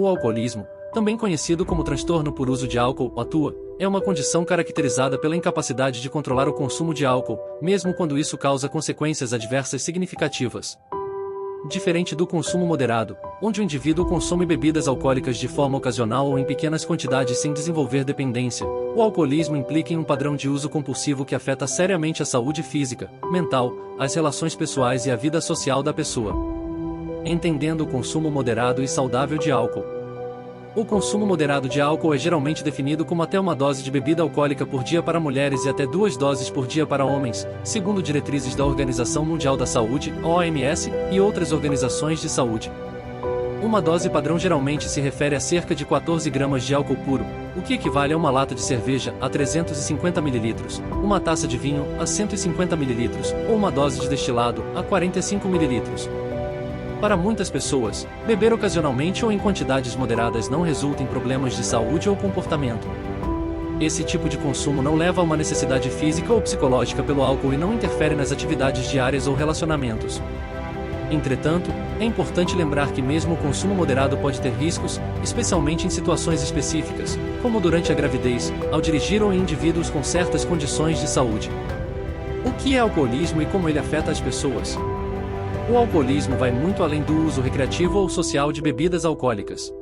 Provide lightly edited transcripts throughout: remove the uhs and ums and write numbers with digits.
O alcoolismo, também conhecido como transtorno por uso de álcool, ATUA, é uma condição caracterizada pela incapacidade de controlar o consumo de álcool, mesmo quando isso causa consequências adversas significativas. Diferente do consumo moderado, onde o indivíduo consome bebidas alcoólicas de forma ocasional ou em pequenas quantidades sem desenvolver dependência, o alcoolismo implica em um padrão de uso compulsivo que afeta seriamente a saúde física, mental, as relações pessoais e a vida social da pessoa. Entendendo o consumo moderado e saudável de álcool. O consumo moderado de álcool é geralmente definido como até uma dose de bebida alcoólica por dia para mulheres e até 2 doses por dia para homens, segundo diretrizes da Organização Mundial da Saúde, OMS, e outras organizações de saúde. Uma dose padrão geralmente se refere a cerca de 14 gramas de álcool puro, o que equivale a uma lata de cerveja, a 350 ml, uma taça de vinho, a 150 ml, ou uma dose de destilado, a 45 ml. Para muitas pessoas, beber ocasionalmente ou em quantidades moderadas não resulta em problemas de saúde ou comportamento. Esse tipo de consumo não leva a uma necessidade física ou psicológica pelo álcool e não interfere nas atividades diárias ou relacionamentos. Entretanto, é importante lembrar que mesmo o consumo moderado pode ter riscos, especialmente em situações específicas, como durante a gravidez, ao dirigir ou em indivíduos com certas condições de saúde. O que é alcoolismo e como ele afeta as pessoas? O alcoolismo vai muito além do uso recreativo ou social de bebidas alcoólicas.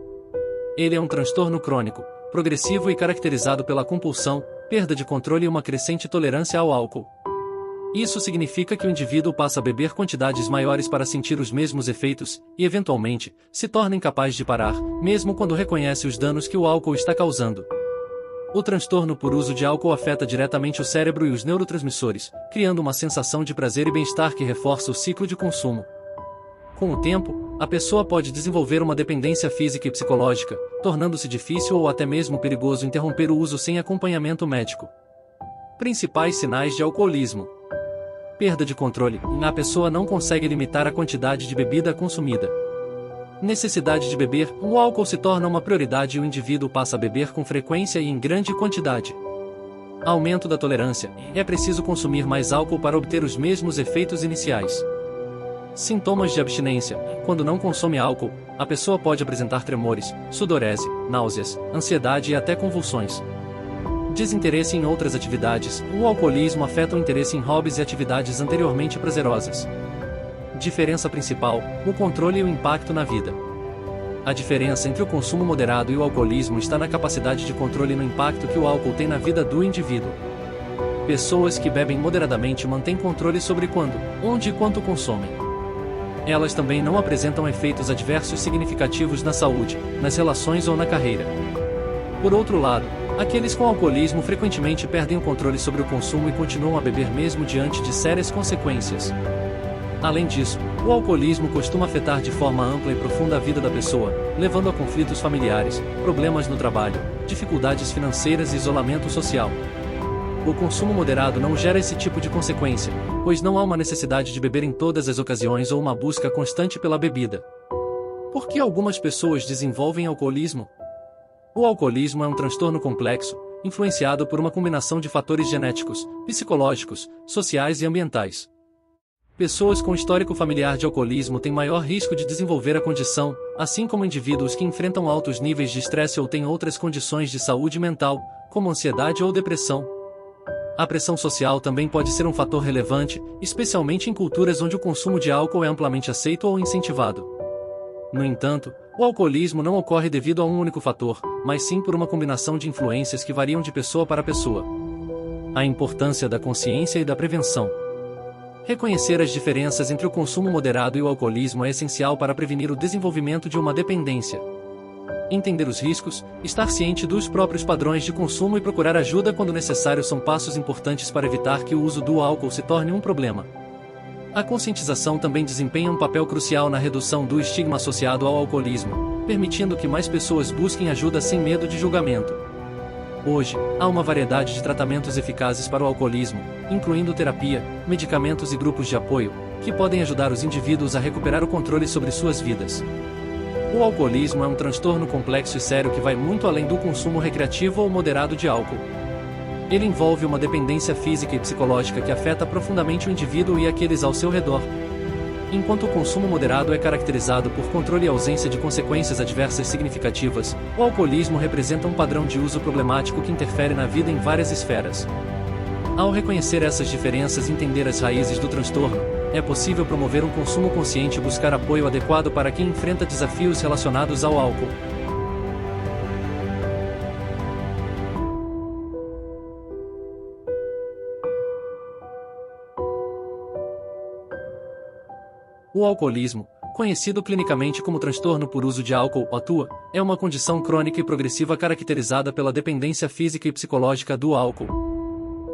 Ele é um transtorno crônico, progressivo e caracterizado pela compulsão, perda de controle e uma crescente tolerância ao álcool. Isso significa que o indivíduo passa a beber quantidades maiores para sentir os mesmos efeitos, e eventualmente, se torna incapaz de parar, mesmo quando reconhece os danos que o álcool está causando. O transtorno por uso de álcool afeta diretamente o cérebro e os neurotransmissores, criando uma sensação de prazer e bem-estar que reforça o ciclo de consumo. Com o tempo, a pessoa pode desenvolver uma dependência física e psicológica, tornando-se difícil ou até mesmo perigoso interromper o uso sem acompanhamento médico. Principais sinais de alcoolismo: perda de controle, a pessoa não consegue limitar a quantidade de bebida consumida. Necessidade de beber, o álcool se torna uma prioridade e o indivíduo passa a beber com frequência e em grande quantidade. Aumento da tolerância, é preciso consumir mais álcool para obter os mesmos efeitos iniciais. Sintomas de abstinência, quando não consome álcool, a pessoa pode apresentar tremores, sudorese, náuseas, ansiedade e até convulsões. Desinteresse em outras atividades, o alcoolismo afeta o interesse em hobbies e atividades anteriormente prazerosas. Diferença principal: o controle e o impacto na vida. A diferença entre o consumo moderado e o alcoolismo está na capacidade de controle e no impacto que o álcool tem na vida do indivíduo. Pessoas que bebem moderadamente mantêm controle sobre quando, onde e quanto consomem. Elas também não apresentam efeitos adversos significativos na saúde, nas relações ou na carreira. Por outro lado, aqueles com alcoolismo frequentemente perdem o controle sobre o consumo e continuam a beber mesmo diante de sérias consequências. Além disso, o alcoolismo costuma afetar de forma ampla e profunda a vida da pessoa, levando a conflitos familiares, problemas no trabalho, dificuldades financeiras e isolamento social. O consumo moderado não gera esse tipo de consequência, pois não há uma necessidade de beber em todas as ocasiões ou uma busca constante pela bebida. Por que algumas pessoas desenvolvem alcoolismo? O alcoolismo é um transtorno complexo, influenciado por uma combinação de fatores genéticos, psicológicos, sociais e ambientais. Pessoas com histórico familiar de alcoolismo têm maior risco de desenvolver a condição, assim como indivíduos que enfrentam altos níveis de estresse ou têm outras condições de saúde mental, como ansiedade ou depressão. A pressão social também pode ser um fator relevante, especialmente em culturas onde o consumo de álcool é amplamente aceito ou incentivado. No entanto, o alcoolismo não ocorre devido a um único fator, mas sim por uma combinação de influências que variam de pessoa para pessoa. A importância da consciência e da prevenção. Reconhecer as diferenças entre o consumo moderado e o alcoolismo é essencial para prevenir o desenvolvimento de uma dependência. Entender os riscos, estar ciente dos próprios padrões de consumo e procurar ajuda quando necessário são passos importantes para evitar que o uso do álcool se torne um problema. A conscientização também desempenha um papel crucial na redução do estigma associado ao alcoolismo, permitindo que mais pessoas busquem ajuda sem medo de julgamento. Hoje, há uma variedade de tratamentos eficazes para o alcoolismo, incluindo terapia, medicamentos e grupos de apoio, que podem ajudar os indivíduos a recuperar o controle sobre suas vidas. O alcoolismo é um transtorno complexo e sério que vai muito além do consumo recreativo ou moderado de álcool. Ele envolve uma dependência física e psicológica que afeta profundamente o indivíduo e aqueles ao seu redor. Enquanto o consumo moderado é caracterizado por controle e ausência de consequências adversas significativas, o alcoolismo representa um padrão de uso problemático que interfere na vida em várias esferas. Ao reconhecer essas diferenças e entender as raízes do transtorno, é possível promover um consumo consciente e buscar apoio adequado para quem enfrenta desafios relacionados ao álcool. O alcoolismo, conhecido clinicamente como transtorno por uso de álcool ou ATUA, é uma condição crônica e progressiva caracterizada pela dependência física e psicológica do álcool.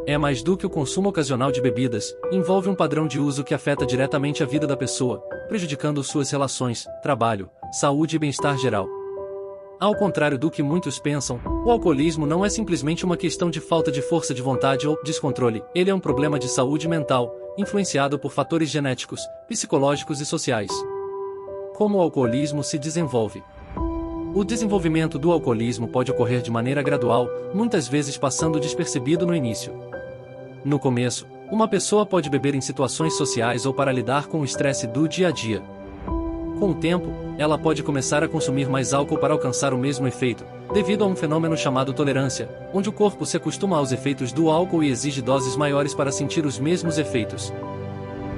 É mais do que o consumo ocasional de bebidas, envolve um padrão de uso que afeta diretamente a vida da pessoa, prejudicando suas relações, trabalho, saúde e bem-estar geral. Ao contrário do que muitos pensam, o alcoolismo não é simplesmente uma questão de falta de força de vontade ou descontrole, ele é um problema de saúde mental, influenciado por fatores genéticos, psicológicos e sociais. Como o alcoolismo se desenvolve? O desenvolvimento do alcoolismo pode ocorrer de maneira gradual, muitas vezes passando despercebido no início. No começo, uma pessoa pode beber em situações sociais ou para lidar com o estresse do dia a dia. Com o tempo, ela pode começar a consumir mais álcool para alcançar o mesmo efeito, devido a um fenômeno chamado tolerância, onde o corpo se acostuma aos efeitos do álcool e exige doses maiores para sentir os mesmos efeitos.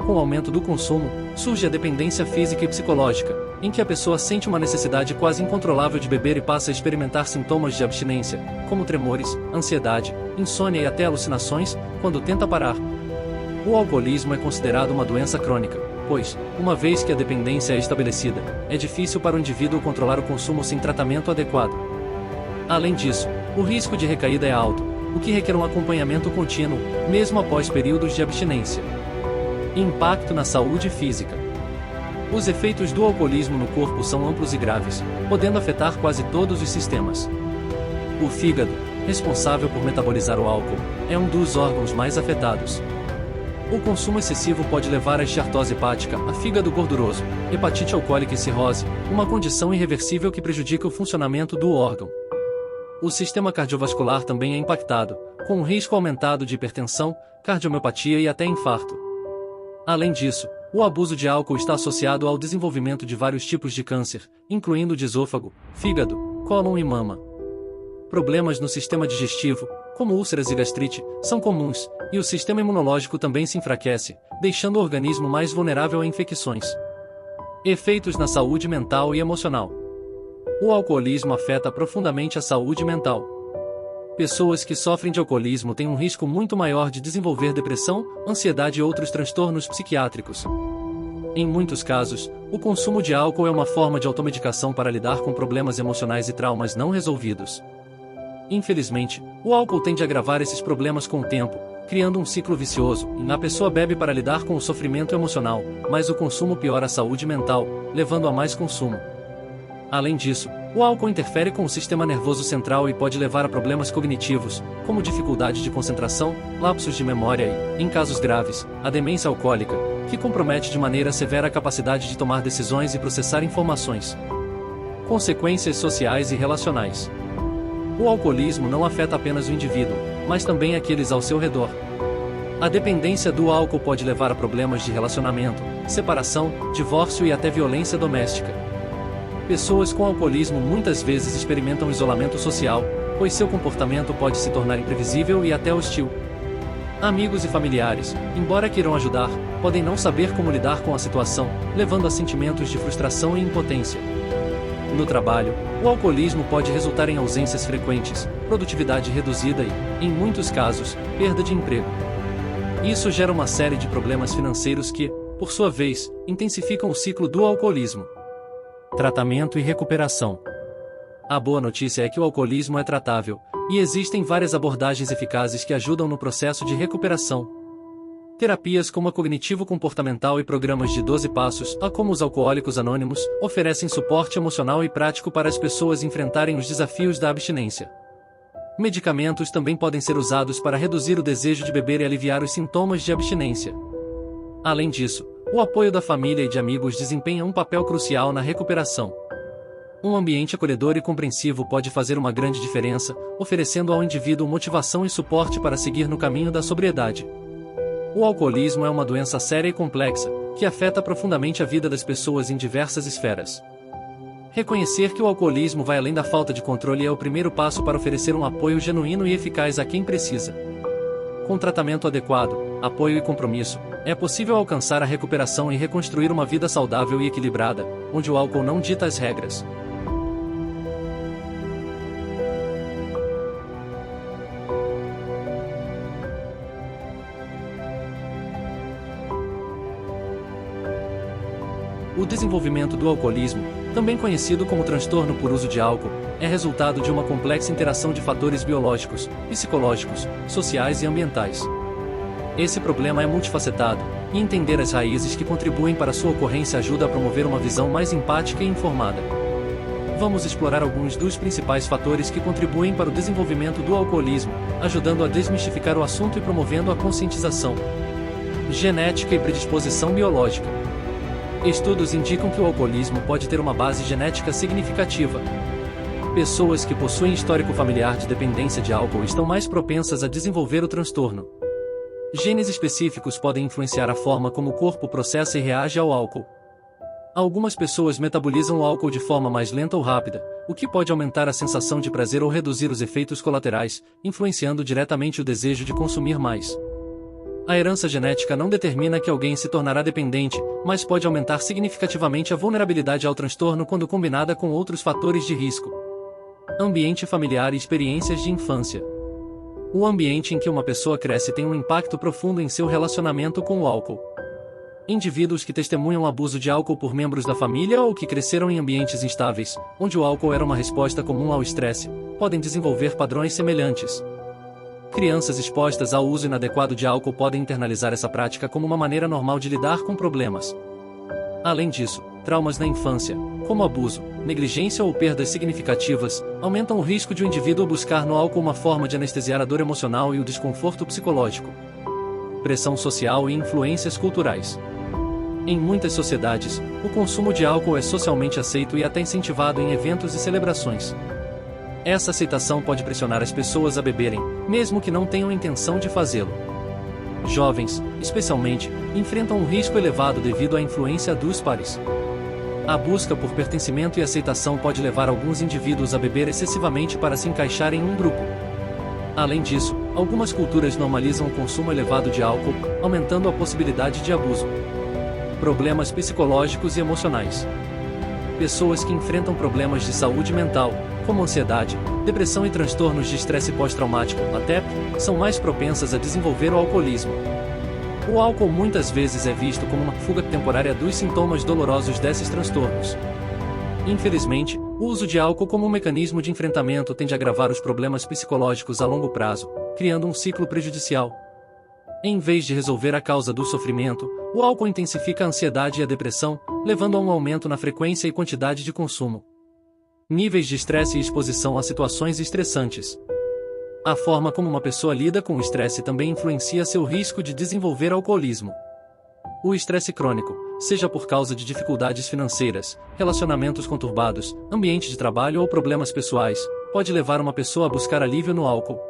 Com o aumento do consumo, surge a dependência física e psicológica, em que a pessoa sente uma necessidade quase incontrolável de beber e passa a experimentar sintomas de abstinência, como tremores, ansiedade, insônia e até alucinações, quando tenta parar. O alcoolismo é considerado uma doença crônica, pois, uma vez que a dependência é estabelecida, é difícil para o indivíduo controlar o consumo sem tratamento adequado. Além disso, o risco de recaída é alto, o que requer um acompanhamento contínuo, mesmo após períodos de abstinência. Impacto na saúde física. Os efeitos do alcoolismo no corpo são amplos e graves, podendo afetar quase todos os sistemas. O fígado, responsável por metabolizar o álcool, é um dos órgãos mais afetados. O consumo excessivo pode levar à esteatose hepática, a fígado gorduroso, hepatite alcoólica e cirrose, uma condição irreversível que prejudica o funcionamento do órgão. O sistema cardiovascular também é impactado, com um risco aumentado de hipertensão, cardiomiopatia e até infarto. Além disso, o abuso de álcool está associado ao desenvolvimento de vários tipos de câncer, incluindo de esôfago, fígado, cólon e mama. Problemas no sistema digestivo, como úlceras e gastrite, são comuns, e o sistema imunológico também se enfraquece, deixando o organismo mais vulnerável a infecções. Efeitos na saúde mental e emocional. O alcoolismo afeta profundamente a saúde mental. Pessoas que sofrem de alcoolismo têm um risco muito maior de desenvolver depressão, ansiedade e outros transtornos psiquiátricos. Em muitos casos, o consumo de álcool é uma forma de automedicação para lidar com problemas emocionais e traumas não resolvidos. Infelizmente, o álcool tende a agravar esses problemas com o tempo, criando um ciclo vicioso. A pessoa bebe para lidar com o sofrimento emocional, mas o consumo piora a saúde mental, levando a mais consumo. Além disso, o álcool interfere com o sistema nervoso central e pode levar a problemas cognitivos, como dificuldade de concentração, lapsos de memória e, em casos graves, a demência alcoólica, que compromete de maneira severa a capacidade de tomar decisões e processar informações. Consequências sociais e relacionais. O alcoolismo não afeta apenas o indivíduo, mas também aqueles ao seu redor. A dependência do álcool pode levar a problemas de relacionamento, separação, divórcio e até violência doméstica. Pessoas com alcoolismo muitas vezes experimentam isolamento social, pois seu comportamento pode se tornar imprevisível e até hostil. Amigos e familiares, embora queiram ajudar, podem não saber como lidar com a situação, levando a sentimentos de frustração e impotência. No trabalho, o alcoolismo pode resultar em ausências frequentes, produtividade reduzida e, em muitos casos, perda de emprego. Isso gera uma série de problemas financeiros que, por sua vez, intensificam o ciclo do alcoolismo. Tratamento e recuperação. A boa notícia é que o alcoolismo é tratável, e existem várias abordagens eficazes que ajudam no processo de recuperação. Terapias como a cognitivo-comportamental e programas de 12 passos, como os Alcoólicos Anônimos, oferecem suporte emocional e prático para as pessoas enfrentarem os desafios da abstinência. Medicamentos também podem ser usados para reduzir o desejo de beber e aliviar os sintomas de abstinência. Além disso, o apoio da família e de amigos desempenha um papel crucial na recuperação. Um ambiente acolhedor e compreensivo pode fazer uma grande diferença, oferecendo ao indivíduo motivação e suporte para seguir no caminho da sobriedade. O alcoolismo é uma doença séria e complexa, que afeta profundamente a vida das pessoas em diversas esferas. Reconhecer que o alcoolismo vai além da falta de controle é o primeiro passo para oferecer um apoio genuíno e eficaz a quem precisa. Com tratamento adequado, apoio e compromisso, é possível alcançar a recuperação e reconstruir uma vida saudável e equilibrada, onde o álcool não dita as regras. O desenvolvimento do alcoolismo, também conhecido como transtorno por uso de álcool, é resultado de uma complexa interação de fatores biológicos, psicológicos, sociais e ambientais. Esse problema é multifacetado, e entender as raízes que contribuem para sua ocorrência ajuda a promover uma visão mais empática e informada. Vamos explorar alguns dos principais fatores que contribuem para o desenvolvimento do alcoolismo, ajudando a desmistificar o assunto e promovendo a conscientização. Genética e predisposição biológica. Estudos indicam que o alcoolismo pode ter uma base genética significativa. Pessoas que possuem histórico familiar de dependência de álcool estão mais propensas a desenvolver o transtorno. Genes específicos podem influenciar a forma como o corpo processa e reage ao álcool. Algumas pessoas metabolizam o álcool de forma mais lenta ou rápida, o que pode aumentar a sensação de prazer ou reduzir os efeitos colaterais, influenciando diretamente o desejo de consumir mais. A herança genética não determina que alguém se tornará dependente, mas pode aumentar significativamente a vulnerabilidade ao transtorno quando combinada com outros fatores de risco. Ambiente familiar e experiências de infância. O ambiente em que uma pessoa cresce tem um impacto profundo em seu relacionamento com o álcool. Indivíduos que testemunham abuso de álcool por membros da família ou que cresceram em ambientes instáveis, onde o álcool era uma resposta comum ao estresse, podem desenvolver padrões semelhantes. Crianças expostas ao uso inadequado de álcool podem internalizar essa prática como uma maneira normal de lidar com problemas. Além disso, traumas na infância, como abuso, negligência ou perdas significativas, aumentam o risco de o indivíduo buscar no álcool uma forma de anestesiar a dor emocional e o desconforto psicológico. Pressão social e influências culturais. Em muitas sociedades, o consumo de álcool é socialmente aceito e até incentivado em eventos e celebrações. Essa aceitação pode pressionar as pessoas a beberem, mesmo que não tenham intenção de fazê-lo. Jovens, especialmente, enfrentam um risco elevado devido à influência dos pares. A busca por pertencimento e aceitação pode levar alguns indivíduos a beber excessivamente para se encaixar em um grupo. Além disso, algumas culturas normalizam o consumo elevado de álcool, aumentando a possibilidade de abuso. Problemas psicológicos e emocionais. Pessoas que enfrentam problemas de saúde mental, como ansiedade, depressão e transtornos de estresse pós-traumático, (TEP), são mais propensas a desenvolver o alcoolismo. O álcool muitas vezes é visto como uma fuga temporária dos sintomas dolorosos desses transtornos. Infelizmente, o uso de álcool como um mecanismo de enfrentamento tende a agravar os problemas psicológicos a longo prazo, criando um ciclo prejudicial. Em vez de resolver a causa do sofrimento, o álcool intensifica a ansiedade e a depressão, levando a um aumento na frequência e quantidade de consumo. Níveis de estresse e exposição a situações estressantes. A forma como uma pessoa lida com o estresse também influencia seu risco de desenvolver alcoolismo. O estresse crônico, seja por causa de dificuldades financeiras, relacionamentos conturbados, ambiente de trabalho ou problemas pessoais, pode levar uma pessoa a buscar alívio no álcool.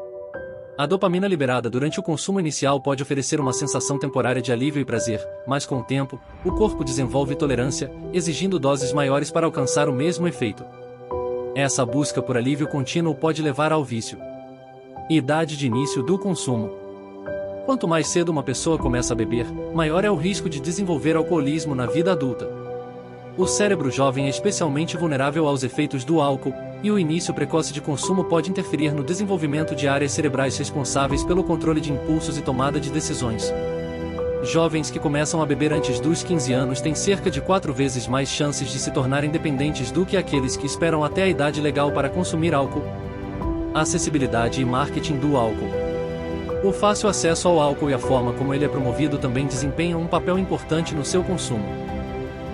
A dopamina liberada durante o consumo inicial pode oferecer uma sensação temporária de alívio e prazer, mas com o tempo, o corpo desenvolve tolerância, exigindo doses maiores para alcançar o mesmo efeito. Essa busca por alívio contínuo pode levar ao vício. Idade de início do consumo. Quanto mais cedo uma pessoa começa a beber, maior é o risco de desenvolver alcoolismo na vida adulta. O cérebro jovem é especialmente vulnerável aos efeitos do álcool, e o início precoce de consumo pode interferir no desenvolvimento de áreas cerebrais responsáveis pelo controle de impulsos e tomada de decisões. Jovens que começam a beber antes dos 15 anos têm cerca de 4 vezes mais chances de se tornarem dependentes do que aqueles que esperam até a idade legal para consumir álcool. Acessibilidade e marketing do álcool. O fácil acesso ao álcool e a forma como ele é promovido também desempenham um papel importante no seu consumo.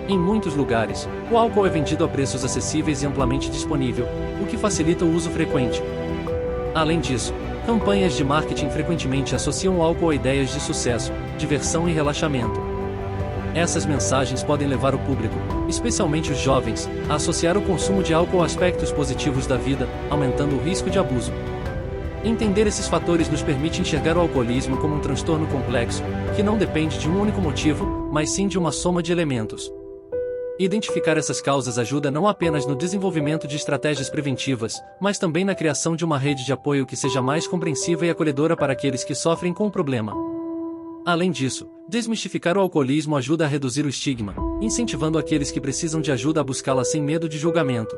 Em muitos lugares, o álcool é vendido a preços acessíveis e amplamente disponível, o que facilita o uso frequente. Além disso, campanhas de marketing frequentemente associam o álcool a ideias de sucesso, diversão e relaxamento. Essas mensagens podem levar o público, especialmente os jovens, a associar o consumo de álcool a aspectos positivos da vida, aumentando o risco de abuso. Entender esses fatores nos permite enxergar o alcoolismo como um transtorno complexo, que não depende de um único motivo, mas sim de uma soma de elementos. Identificar essas causas ajuda não apenas no desenvolvimento de estratégias preventivas, mas também na criação de uma rede de apoio que seja mais compreensiva e acolhedora para aqueles que sofrem com o problema. Além disso, desmistificar o alcoolismo ajuda a reduzir o estigma, incentivando aqueles que precisam de ajuda a buscá-la sem medo de julgamento.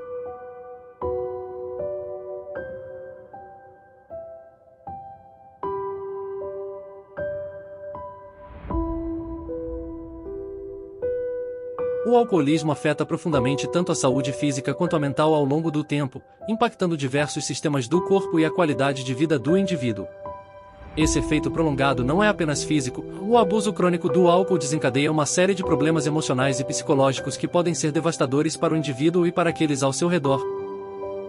O alcoolismo afeta profundamente tanto a saúde física quanto a mental ao longo do tempo, impactando diversos sistemas do corpo e a qualidade de vida do indivíduo. Esse efeito prolongado não é apenas físico, o abuso crônico do álcool desencadeia uma série de problemas emocionais e psicológicos que podem ser devastadores para o indivíduo e para aqueles ao seu redor.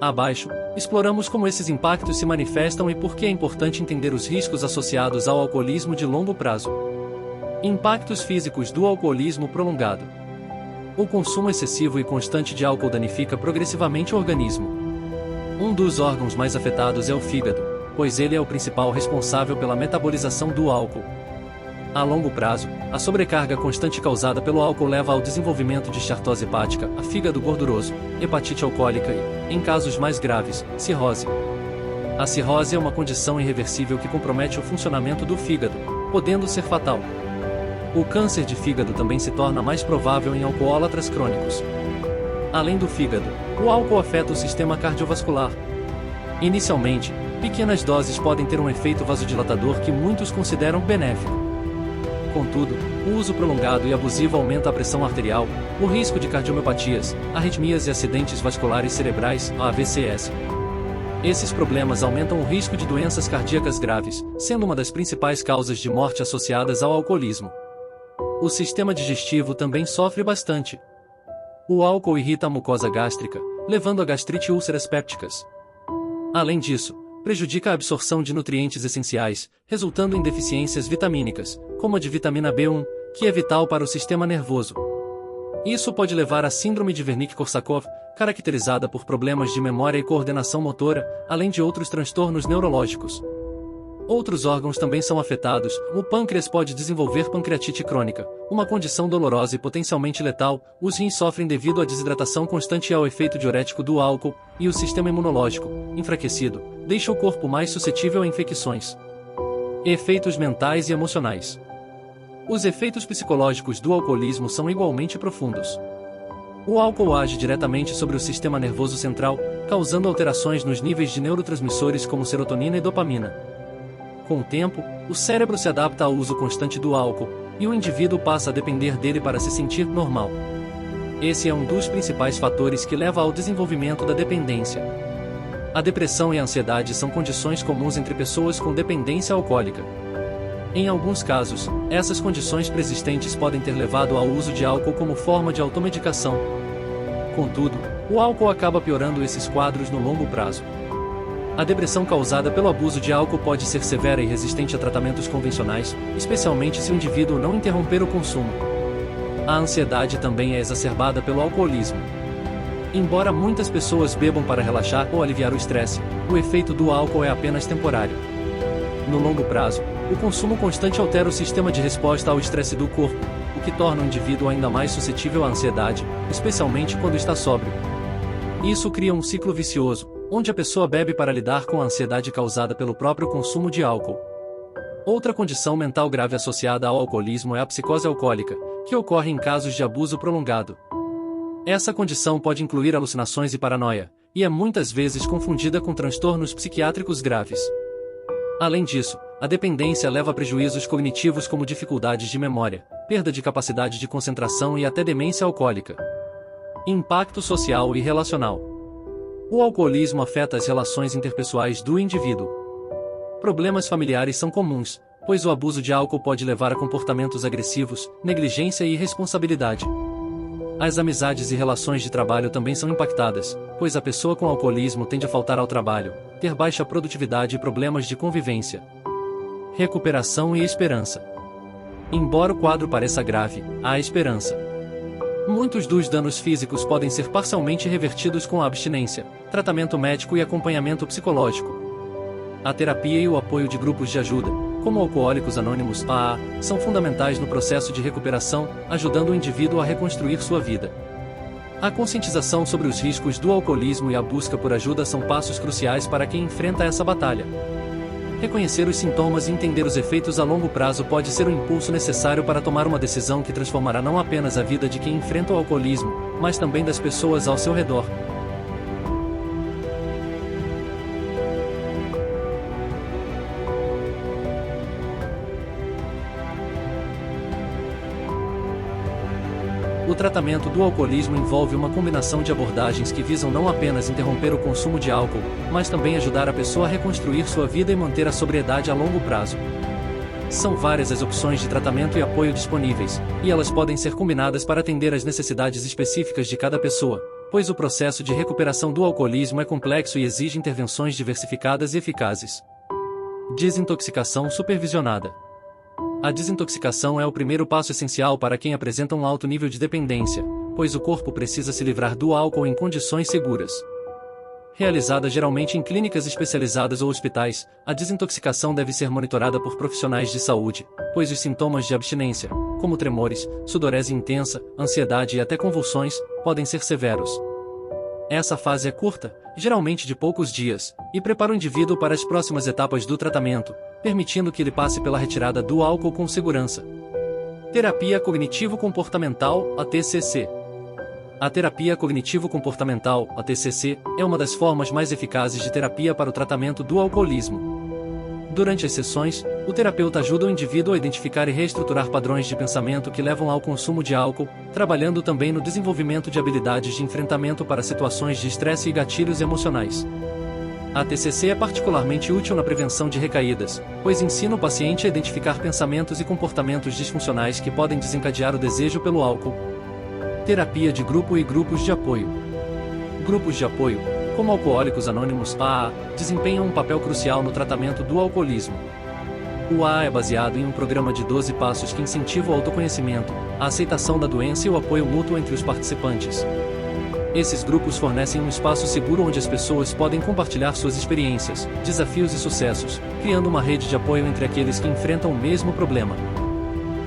Abaixo, exploramos como esses impactos se manifestam e por que é importante entender os riscos associados ao alcoolismo de longo prazo. Impactos físicos do alcoolismo prolongado. O consumo excessivo e constante de álcool danifica progressivamente o organismo. Um dos órgãos mais afetados é o fígado, pois ele é o principal responsável pela metabolização do álcool. A longo prazo, a sobrecarga constante causada pelo álcool leva ao desenvolvimento de esteatose hepática, a fígado gorduroso, hepatite alcoólica e, em casos mais graves, cirrose. A cirrose é uma condição irreversível que compromete o funcionamento do fígado, podendo ser fatal. O câncer de fígado também se torna mais provável em alcoólatras crônicos. Além do fígado, o álcool afeta o sistema cardiovascular. Inicialmente, pequenas doses podem ter um efeito vasodilatador que muitos consideram benéfico. Contudo, o uso prolongado e abusivo aumenta a pressão arterial, o risco de cardiomiopatias, arritmias e acidentes vasculares cerebrais, AVCs. Esses problemas aumentam o risco de doenças cardíacas graves, sendo uma das principais causas de morte associadas ao alcoolismo. O sistema digestivo também sofre bastante. O álcool irrita a mucosa gástrica, levando a gastrite e úlceras pépticas. Além disso, prejudica a absorção de nutrientes essenciais, resultando em deficiências vitamínicas, como a de vitamina B1, que é vital para o sistema nervoso. Isso pode levar à síndrome de Wernicke-Korsakoff, caracterizada por problemas de memória e coordenação motora, além de outros transtornos neurológicos. Outros órgãos também são afetados. O pâncreas pode desenvolver pancreatite crônica, uma condição dolorosa e potencialmente letal. Os rins sofrem devido à desidratação constante e ao efeito diurético do álcool, e o sistema imunológico, enfraquecido, deixa o corpo mais suscetível a infecções. Efeitos mentais e emocionais. Os efeitos psicológicos do alcoolismo são igualmente profundos. O álcool age diretamente sobre o sistema nervoso central, causando alterações nos níveis de neurotransmissores como serotonina e dopamina. Com o tempo, o cérebro se adapta ao uso constante do álcool, e o indivíduo passa a depender dele para se sentir normal. Esse é um dos principais fatores que leva ao desenvolvimento da dependência. A depressão e a ansiedade são condições comuns entre pessoas com dependência alcoólica. Em alguns casos, essas condições persistentes podem ter levado ao uso de álcool como forma de automedicação. Contudo, o álcool acaba piorando esses quadros no longo prazo. A depressão causada pelo abuso de álcool pode ser severa e resistente a tratamentos convencionais, especialmente se o indivíduo não interromper o consumo. A ansiedade também é exacerbada pelo alcoolismo. Embora muitas pessoas bebam para relaxar ou aliviar o estresse, o efeito do álcool é apenas temporário. No longo prazo, o consumo constante altera o sistema de resposta ao estresse do corpo, o que torna o indivíduo ainda mais suscetível à ansiedade, especialmente quando está sóbrio. Isso cria um ciclo vicioso, onde a pessoa bebe para lidar com a ansiedade causada pelo próprio consumo de álcool. Outra condição mental grave associada ao alcoolismo é a psicose alcoólica, que ocorre em casos de abuso prolongado. Essa condição pode incluir alucinações e paranoia, e é muitas vezes confundida com transtornos psiquiátricos graves. Além disso, a dependência leva a prejuízos cognitivos como dificuldades de memória, perda de capacidade de concentração e até demência alcoólica. Impacto social e relacional. O alcoolismo afeta as relações interpessoais do indivíduo. Problemas familiares são comuns, pois o abuso de álcool pode levar a comportamentos agressivos, negligência e irresponsabilidade. As amizades e relações de trabalho também são impactadas, pois a pessoa com alcoolismo tende a faltar ao trabalho, ter baixa produtividade e problemas de convivência. Recuperação e esperança. Embora o quadro pareça grave, há esperança. Muitos dos danos físicos podem ser parcialmente revertidos com a abstinência, tratamento médico e acompanhamento psicológico. A terapia e o apoio de grupos de ajuda, como Alcoólicos Anônimos (AA), são fundamentais no processo de recuperação, ajudando o indivíduo a reconstruir sua vida. A conscientização sobre os riscos do alcoolismo e a busca por ajuda são passos cruciais para quem enfrenta essa batalha. Reconhecer os sintomas e entender os efeitos a longo prazo pode ser o impulso necessário para tomar uma decisão que transformará não apenas a vida de quem enfrenta o alcoolismo, mas também das pessoas ao seu redor. O tratamento do alcoolismo envolve uma combinação de abordagens que visam não apenas interromper o consumo de álcool, mas também ajudar a pessoa a reconstruir sua vida e manter a sobriedade a longo prazo. São várias as opções de tratamento e apoio disponíveis, e elas podem ser combinadas para atender às necessidades específicas de cada pessoa, pois o processo de recuperação do alcoolismo é complexo e exige intervenções diversificadas e eficazes. Desintoxicação supervisionada. A desintoxicação é o primeiro passo essencial para quem apresenta um alto nível de dependência, pois o corpo precisa se livrar do álcool em condições seguras. Realizada geralmente em clínicas especializadas ou hospitais, a desintoxicação deve ser monitorada por profissionais de saúde, pois os sintomas de abstinência, como tremores, sudorese intensa, ansiedade e até convulsões, podem ser severos. Essa fase é curta, geralmente de poucos dias, e prepara o indivíduo para as próximas etapas do tratamento, permitindo que ele passe pela retirada do álcool com segurança. Terapia Cognitivo-Comportamental, a TCC. A terapia cognitivo-comportamental, a TCC, é uma das formas mais eficazes de terapia para o tratamento do alcoolismo. Durante as sessões, o terapeuta ajuda o indivíduo a identificar e reestruturar padrões de pensamento que levam ao consumo de álcool, trabalhando também no desenvolvimento de habilidades de enfrentamento para situações de estresse e gatilhos emocionais. A TCC é particularmente útil na prevenção de recaídas, pois ensina o paciente a identificar pensamentos e comportamentos disfuncionais que podem desencadear o desejo pelo álcool. Terapia de grupo e grupos de apoio. Grupos de apoio, como Alcoólicos Anônimos (AA), desempenham um papel crucial no tratamento do alcoolismo. O AA é baseado em um programa de 12 passos que incentiva o autoconhecimento, a aceitação da doença e o apoio mútuo entre os participantes. Esses grupos fornecem um espaço seguro onde as pessoas podem compartilhar suas experiências, desafios e sucessos, criando uma rede de apoio entre aqueles que enfrentam o mesmo problema.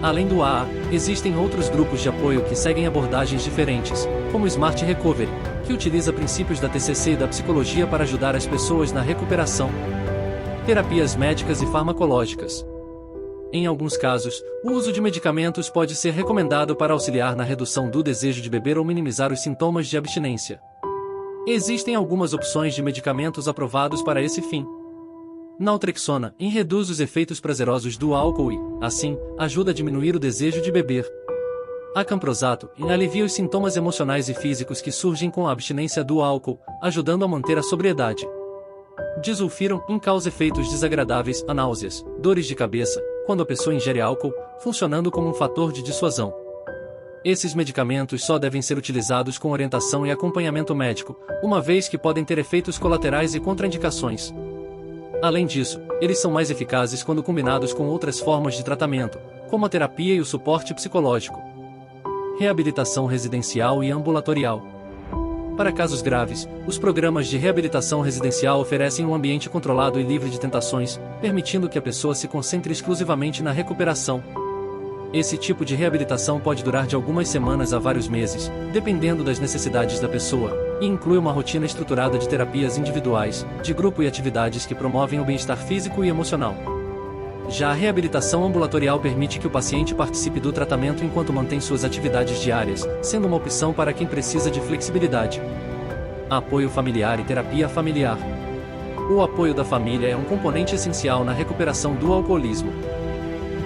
Além do AA, existem outros grupos de apoio que seguem abordagens diferentes, como o Smart Recovery, que utiliza princípios da TCC e da psicologia para ajudar as pessoas na recuperação. Terapias médicas e farmacológicas. Em alguns casos, o uso de medicamentos pode ser recomendado para auxiliar na redução do desejo de beber ou minimizar os sintomas de abstinência. Existem algumas opções de medicamentos aprovados para esse fim. Naltrexona reduz os efeitos prazerosos do álcool e, assim, ajuda a diminuir o desejo de beber. Acamprosato alivia os sintomas emocionais e físicos que surgem com a abstinência do álcool, ajudando a manter a sobriedade. Disulfiram causa efeitos desagradáveis, a náuseas, dores de cabeça, quando a pessoa ingere álcool, funcionando como um fator de dissuasão. Esses medicamentos só devem ser utilizados com orientação e acompanhamento médico, uma vez que podem ter efeitos colaterais e contraindicações. Além disso, eles são mais eficazes quando combinados com outras formas de tratamento, como a terapia e o suporte psicológico. Reabilitação residencial e ambulatorial. Para casos graves, os programas de reabilitação residencial oferecem um ambiente controlado e livre de tentações, permitindo que a pessoa se concentre exclusivamente na recuperação. Esse tipo de reabilitação pode durar de algumas semanas a vários meses, dependendo das necessidades da pessoa, e inclui uma rotina estruturada de terapias individuais, de grupo e atividades que promovem o bem-estar físico e emocional. Já a reabilitação ambulatorial permite que o paciente participe do tratamento enquanto mantém suas atividades diárias, sendo uma opção para quem precisa de flexibilidade. Apoio familiar e terapia familiar. O apoio da família é um componente essencial na recuperação do alcoolismo.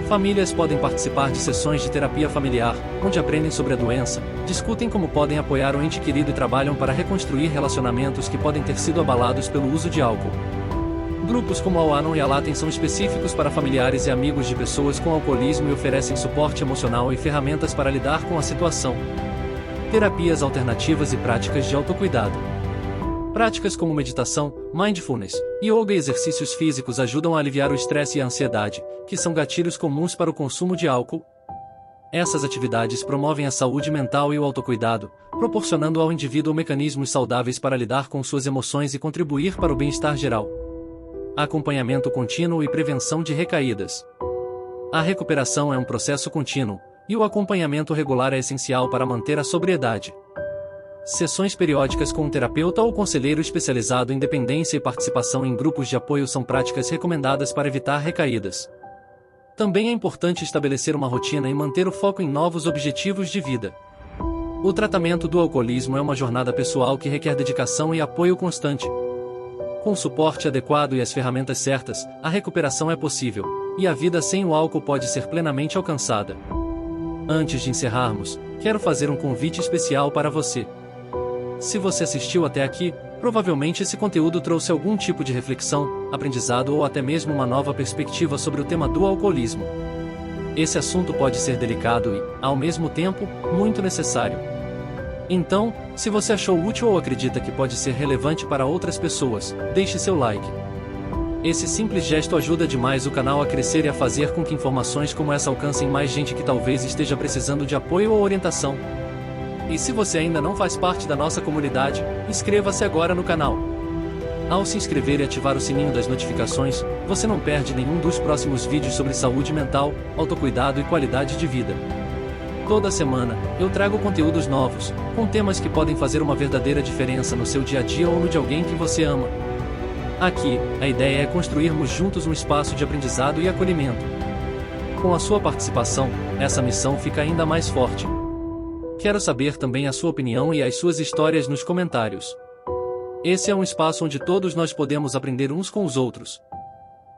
Famílias podem participar de sessões de terapia familiar, onde aprendem sobre a doença, discutem como podem apoiar o ente querido e trabalham para reconstruir relacionamentos que podem ter sido abalados pelo uso de álcool. Grupos como Al Anon e Alatem são específicos para familiares e amigos de pessoas com alcoolismo e oferecem suporte emocional e ferramentas para lidar com a situação. Terapias alternativas e práticas de autocuidado. Práticas como meditação, mindfulness, yoga e exercícios físicos ajudam a aliviar o estresse e a ansiedade, que são gatilhos comuns para o consumo de álcool. Essas atividades promovem a saúde mental e o autocuidado, proporcionando ao indivíduo mecanismos saudáveis para lidar com suas emoções e contribuir para o bem-estar geral. acompanhamento contínuo e prevenção de recaídas. A recuperação é um processo contínuo, e o acompanhamento regular é essencial para manter a sobriedade. Sessões periódicas com um terapeuta ou conselheiro especializado em dependência e participação em grupos de apoio são práticas recomendadas para evitar recaídas. Também é importante estabelecer uma rotina e manter o foco em novos objetivos de vida. O tratamento do alcoolismo é uma jornada pessoal que requer dedicação e apoio constante. Com o suporte adequado e as ferramentas certas, a recuperação é possível, e a vida sem o álcool pode ser plenamente alcançada. Antes de encerrarmos, quero fazer um convite especial para você. Se você assistiu até aqui, provavelmente esse conteúdo trouxe algum tipo de reflexão, aprendizado ou até mesmo uma nova perspectiva sobre o tema do alcoolismo. Esse assunto pode ser delicado e, ao mesmo tempo, muito necessário. Então, se você achou útil ou acredita que pode ser relevante para outras pessoas, deixe seu like. Esse simples gesto ajuda demais o canal a crescer e a fazer com que informações como essa alcancem mais gente que talvez esteja precisando de apoio ou orientação. E se você ainda não faz parte da nossa comunidade, inscreva-se agora no canal. Ao se inscrever e ativar o sininho das notificações, você não perde nenhum dos próximos vídeos sobre saúde mental, autocuidado e qualidade de vida. Toda semana, eu trago conteúdos novos, com temas que podem fazer uma verdadeira diferença no seu dia a dia ou no de alguém que você ama. Aqui, a ideia é construirmos juntos um espaço de aprendizado e acolhimento. Com a sua participação, essa missão fica ainda mais forte. Quero saber também a sua opinião e as suas histórias nos comentários. Esse é um espaço onde todos nós podemos aprender uns com os outros.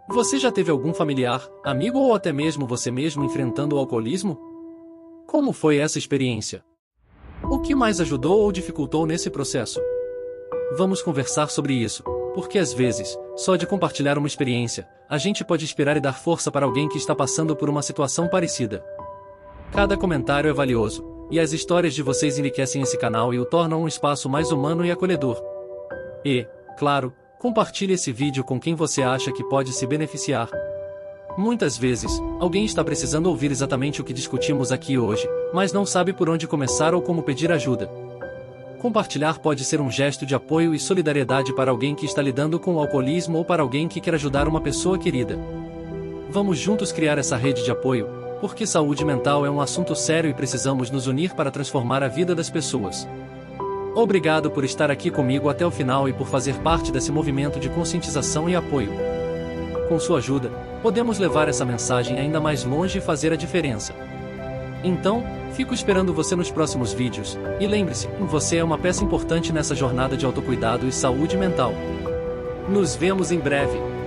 Você já teve algum familiar, amigo ou até mesmo você mesmo enfrentando o alcoolismo? Como foi essa experiência? O que mais ajudou ou dificultou nesse processo? Vamos conversar sobre isso, porque às vezes, só de compartilhar uma experiência, a gente pode inspirar e dar força para alguém que está passando por uma situação parecida. Cada comentário é valioso, e as histórias de vocês enriquecem esse canal e o tornam um espaço mais humano e acolhedor. E, claro, compartilhe esse vídeo com quem você acha que pode se beneficiar. Muitas vezes, alguém está precisando ouvir exatamente o que discutimos aqui hoje, mas não sabe por onde começar ou como pedir ajuda. Compartilhar pode ser um gesto de apoio e solidariedade para alguém que está lidando com o alcoolismo ou para alguém que quer ajudar uma pessoa querida. Vamos juntos criar essa rede de apoio, porque saúde mental é um assunto sério e precisamos nos unir para transformar a vida das pessoas. Obrigado por estar aqui comigo até o final e por fazer parte desse movimento de conscientização e apoio. Com sua ajuda, podemos levar essa mensagem ainda mais longe e fazer a diferença. Então, fico esperando você nos próximos vídeos, e lembre-se, você é uma peça importante nessa jornada de autocuidado e saúde mental. Nos vemos em breve!